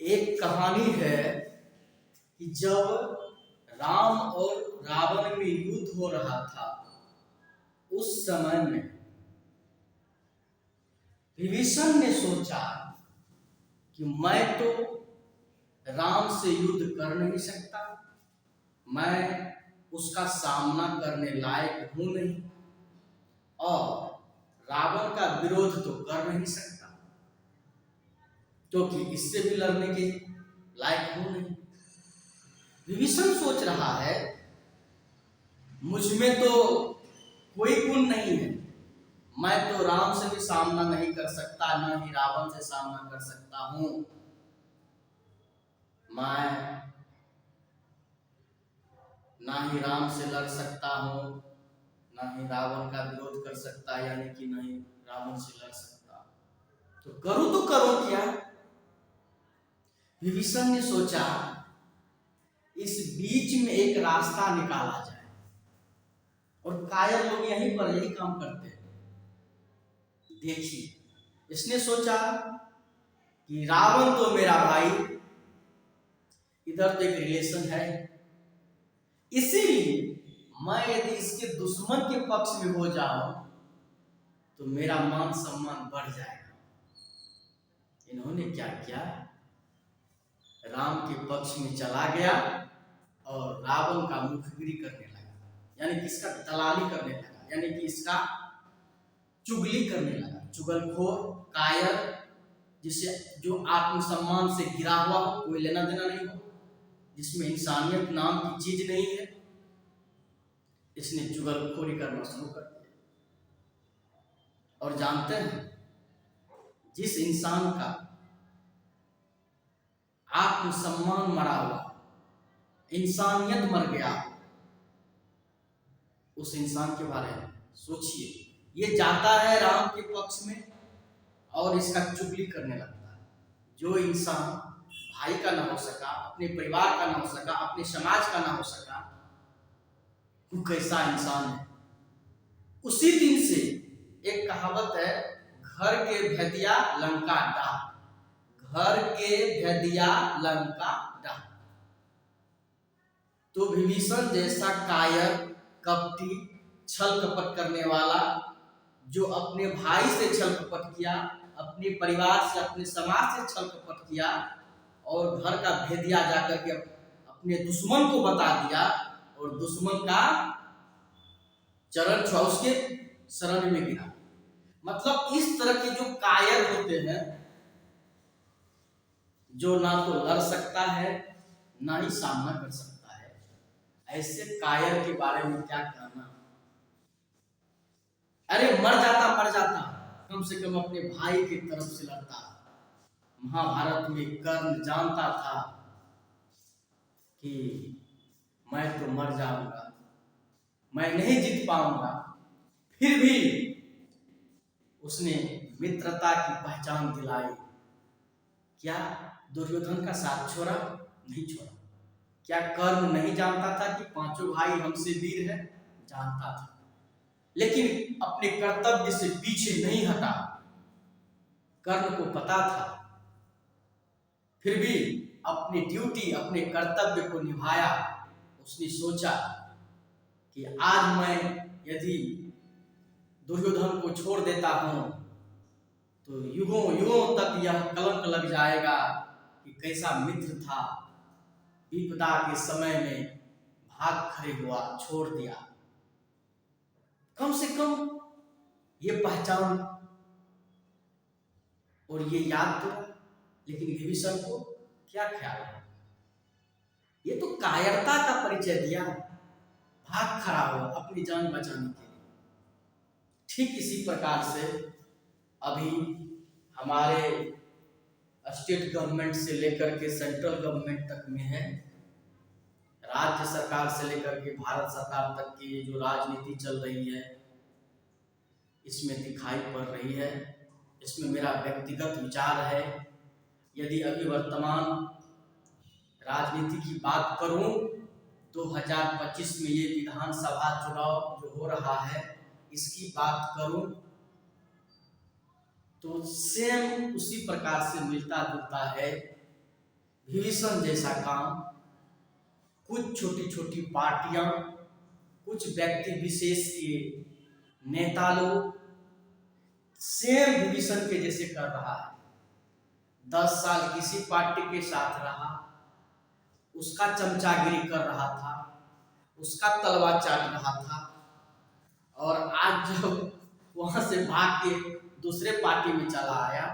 एक कहानी है कि जब राम और रावण में युद्ध हो रहा था, उस समय में विभीषण ने सोचा कि मैं तो राम से युद्ध कर नहीं सकता, मैं उसका सामना करने लायक हूं नहीं और रावण का विरोध तो कर नहीं सकता क्योंकि इससे भी लड़ने के लायक हूं नहीं। विभीषण सोच रहा है मुझ में तो कोई गुण नहीं है, मैं तो राम से भी सामना नहीं कर सकता, न ही रावण से सामना कर सकता हूं। मैं ना ही राम से लड़ सकता हूं, ना ही रावण का विरोध कर सकता, यानी कि नहीं रावण से लड़ सकता, तो करूं क्या। विभीषण ने सोचा इस बीच में एक रास्ता निकाला जाए, और कायर लोग यहीं पर यही काम करते हैं। देखिए, इसने सोचा कि रावण तो मेरा भाई, इधर तो एक रिलेशन है, इसीलिए मैं यदि इसके दुश्मन के पक्ष में हो जाऊं तो मेरा मान सम्मान बढ़ जाएगा। इन्होंने क्या किया, राम के पक्ष में चला गया और रावण का मुखबिरी करने लगा, यानी कि इसका दलाली करने लगा, यानी कि इसका चुगली करने लगा। चुगलखोर, कायर, जिसे जो आत्मसम्मान से गिरा हुआ हो, कोई लेना देना नहीं हो, जिसमें इंसानियत नाम की चीज नहीं है, इसने चुगलखोरी करना शुरू कर दिया। और जानते हैं, जिस इंसान का आत्मसम्मान मरा हुआ, इंसानियत मर गया, उस इंसान के बारे में सोचिए। ये जाता है राम के पक्ष में और इसका चुगली करने लगता है। जो इंसान भाई का ना हो सका, अपने परिवार का ना हो सका, अपने समाज का ना हो सका, वो कैसा इंसान है। उसी दिन से एक कहावत है, घर के भेदिया लंका डाह, घर के भेदिया लंका डाह। तो विभीषण जैसा कायर, कपटी, छल कपट करने वाला, जो अपने भाई से छल कपट किया, अपने परिवार से, अपने समाज से छल कपट किया और घर का भेदिया जाकर के अपने दुश्मन को बता दिया और दुश्मन का चरण छुआ, उसके शरण में गिरा। मतलब इस तरह के जो कायर होते हैं, जो ना तो लड़ सकता है ना ही सामना कर सकता है, ऐसे कायर के बारे में क्या कहना। अरे मर जाता, कम से कम अपने भाई की तरफ से लड़ता। महाभारत में कर्ण जानता था कि मैं तो मर जाऊंगा, मैं नहीं जीत पाऊंगा, फिर भी उसने मित्रता की पहचान दिलाई। क्या दुर्योधन का साथ छोड़ा? नहीं छोड़ा। क्या कर्ण नहीं जानता था कि पांचों भाई हमसे वीर है? जानता था, लेकिन अपने कर्तव्य से पीछे नहीं हटा। कर्ण को पता था, फिर भी अपनी ड्यूटी, अपने कर्तव्य को निभाया। उसने सोचा कि आज मैं यदि दुर्योधन को छोड़ देता हूं तो युगों युगों तक यह कलंक लग जाएगा कि कैसा मित्र था, विपदा के समय में भाग खड़े हुआ, छोड़ दिया। कम से कम ये पहचान और ये याद तो। लेकिन विभीषण को क्या ख्याल है, ये तो कायरता का परिचय दिया, भाग खड़ा हुआ अपनी जान बचाने के लिए। ठीक इसी प्रकार से अभी हमारे स्टेट गवर्नमेंट से लेकर के सेंट्रल गवर्नमेंट तक में है, राज्य सरकार से लेकर के भारत सरकार तक की जो राजनीति चल रही है, इसमें दिखाई पड़ रही है। इसमें मेरा व्यक्तिगत विचार है, यदि अभी वर्तमान राजनीति की बात करूं, 2025 में ये विधानसभा चुनाव जो हो रहा है, इसकी बात करूं तो सेम उसी प्रकार से मिलता जुलता है विभीषण जैसा काम कुछ छोटी छोटी पार्टियां, कुछ व्यक्ति विशेष के नेता लोग सेम विभीषण के जैसे कर रहा है। 10 साल किसी पार्टी के साथ रहा, उसका चमचागिरी कर रहा था, उसका तलवार चाट रहा था, और आज जब वहां से भाग के दूसरे पार्टी में चला आया,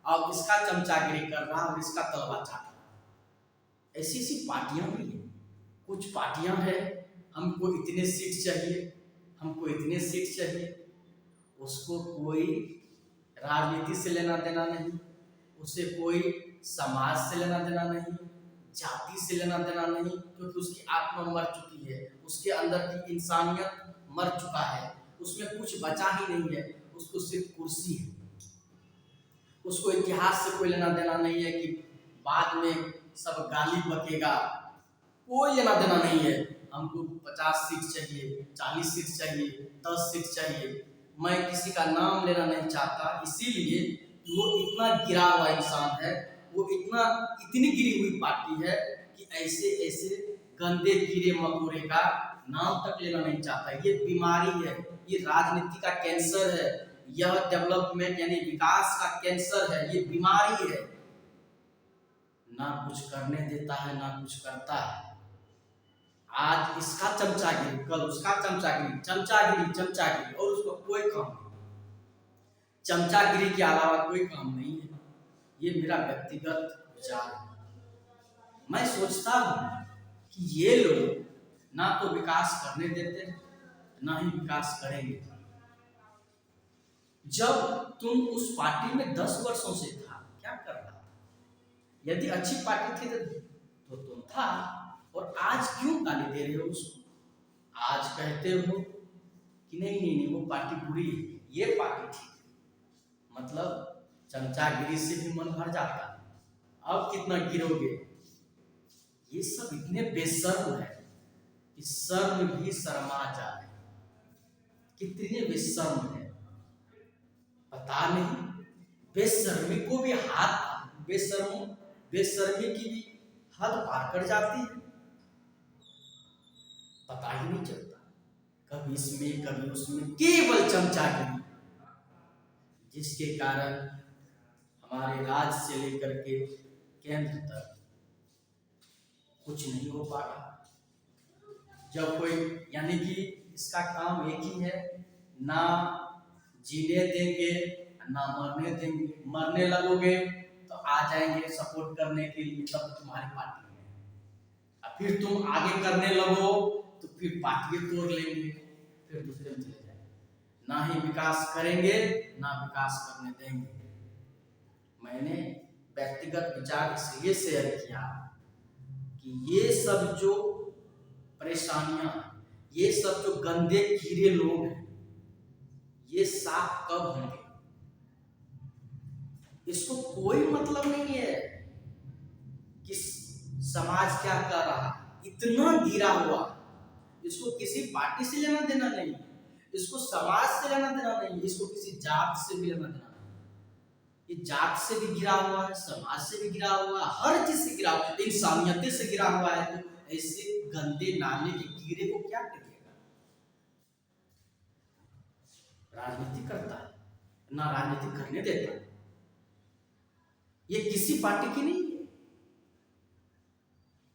अब इसका चमचागिरी कर रहा और इसका तलवार चाट रहा। ऐसी ऐसी पार्टियां भी हैं। कुछ पार्टियां हैं, हमको इतने सीट चाहिए, हमको इतने सीट चाहिए, उसको कोई राजनीति से लेना देना नहीं, उसे कोई समाज से लेना देना नहीं, जाति से लेना देना नहीं, क्योंकि उसकी आत्मा मर चुकी है, उसके अंदर की इंसानियत मर चुका है, उसमें कुछ बचा ही नहीं है, उसको सिर्फ कुर्सी है। उसको इतिहास से कोई लेना देना नहीं है कि बाद में सब गाली बकेगा, कोई लेना देना नहीं है। हमको 50 सीट चाहिए, 40 सीट चाहिए, 10 सीट चाहिए। मैं किसी का नाम लेना नहीं चाहता, इसीलिए वो इतना गिरा हुआ इंसान है, वो इतनी गिरी हुई पार्टी है कि ऐसे ऐसे गंदे कीड़े मकोड़े का नाम तक लेना नहीं चाहता। ये बीमारी है, ये राजनीति का कैंसर है, यह डेवलपमेंट यानी विकास का कैंसर है, ये बीमारी है। ना कुछ करने देता है, ना कुछ करता है। आज इसका चमचागिरी, कल उसका चमचागिरी, चमचागिरी चमचागिरी, और उसको कोई काम नहीं, चमचागिरी के अलावा कोई काम नहीं है। ये मेरा व्यक्तिगत विचार है। मैं सोचता हूँ कि ये लोग ना तो विकास करने देते हैं, ना ही विकास करेंगे। जब तुम उस पार्टी में 10 वर्षों से था, क्या कर रहा था? यदि अच्छी पार्टी थी तो तुम था, और आज क्यों गाली दे रहे हो उसको? आज कहते हो कि नहीं नहीं नहीं वो पार्टी बुरी है, ये पार्टी ठीक है। मतलब चमचागिरी से भी मन भर जाता है। अब कितना गिरोगे? ये सब इतने बेशर्म है कि शर्म भी शर्मा जाए। कितने बेशर्म है पता नहीं। बेशर्मी को भी बेशर्मी की भी हद पार कर जाती है, पता ही नहीं चलता। कभी इसमें कभी उसमें, केवल चमचागिरी, जिसके कारण हमारे राज्य से लेकर के केंद्र तक कुछ नहीं हो पा रहा। जब कोई, यानी कि इसका काम एक ही है, ना जीने देंगे ना मरने देंगे। मरने लगोगे तो आ जाएंगे सपोर्ट करने के लिए, तब तुम्हारी पार्टी में, और फिर तुम आगे करने लगो तो फिर पार्टी तोड़ लेंगे, फिर दूसरे में चले जाएंगे। ना ही विकास करेंगे ना विकास करने देंगे। मैंने व्यक्तिगत विचार इसलिए शेयर किया कि ये सब जो परेशानियां, ये सब जो गंदे कीड़े लोग हैं, ये साफ कब होंगे? इसको कोई मतलब नहीं है कि समाज क्या कर रहा है, इतना गिरा हुआ। इसको किसी पार्टी से लेना देना नहीं, इसको समाज से लेना देना नहीं, इसको किसी जात से भी लेना देना नहीं। ये जात से भी गिरा हुआ है, समाज से भी गिरा हुआ है, हर चीज से गिरा हुआ है, इंसानियत से गिरा हुआ है। तो ऐसे गंदे नाले के कीड़े को क्या करिएगा? राजनीति करता है ना, राजनीति करने देता है। ये किसी पार्टी की नहीं है,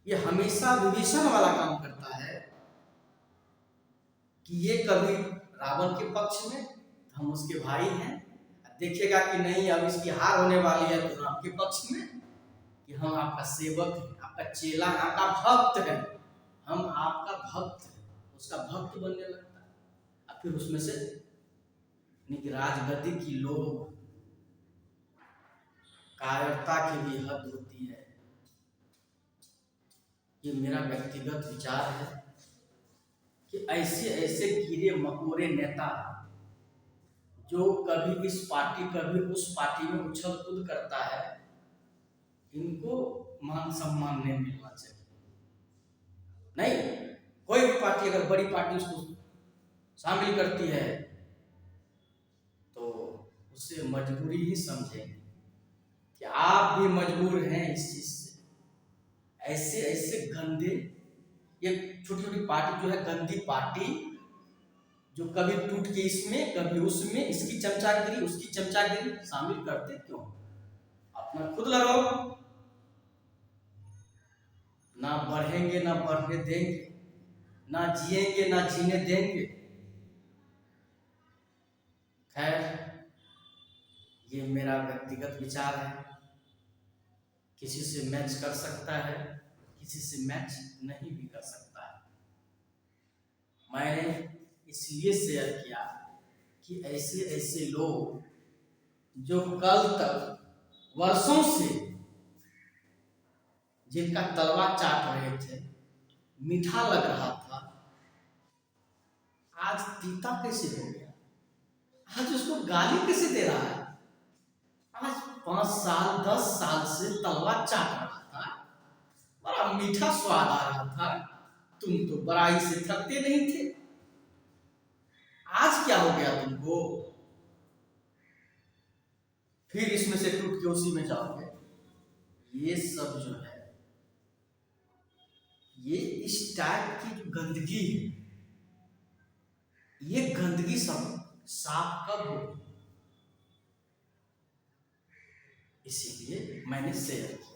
ये हमेशा विभीषण वाला काम करता है कि ये कभी रावण के पक्ष में, हम उसके भाई हैं, देखेगा कि नहीं अब इसकी हार होने वाली है तो राम के पक्ष में, कि हम आपका सेवक हैं, आपका चेला है, आपका भक्त है, हम आपका भक्त है, उसका भक्त बनने लगता है। और फिर उसमें से राजगद्दी की लोग, कायरता की भी हद होती है। ये मेरा व्यक्तिगत विचार है कि ऐसे ऐसे कीड़े मकोड़े नेता जो कभी इस पार्टी कभी उस पार्टी में उछल कूद करता है, इनको मान सम्मान नहीं मिलना चाहिए। नहीं, कोई भी पार्टी अगर बड़ी पार्टी उसको शामिल करती है तो उसे मजबूरी ही समझेंगे कि आप भी मजबूर हैं इस चीज से, ऐसे ऐसे गंदे, ये छोटी छोटी पार्टी जो है, गंदी पार्टी, जो कभी टूट के इसमें कभी उसमें, इसकी चमचागिरी उसकी चमचागिरी शामिल करते क्यों? अपना खुद लगाओ। ना बढ़ेंगे ना बढ़ने देंगे, ना जिएंगे ना जीने देंगे। खैर, ये मेरा व्यक्तिगत विचार है, किसी से मैच कर सकता है, किसी से मैच नहीं भी कर सकता है। मैंने इसलिए शेयर किया कि ऐसे ऐसे लोग जो कल तक वर्षों से जिनका तलवा चाट रहे थे, मीठा लग रहा था, आज तीता कैसे हो गया? आज उसको गाली कैसे दे रहा है? आज 5 साल 10 साल से तलवा चाट रहा था, बड़ा मीठा स्वाद आ रहा था, तुम तो बड़ाई से थकते नहीं थे, आज क्या हो गया तुमको? फिर इसमें से टूट के उसी में जाओगे। ये सब जो है, ये इस टाइप की जो गंदगी है, ये गंदगी सब साफ कब होगी? इसीलिए मैंने शेयर किया।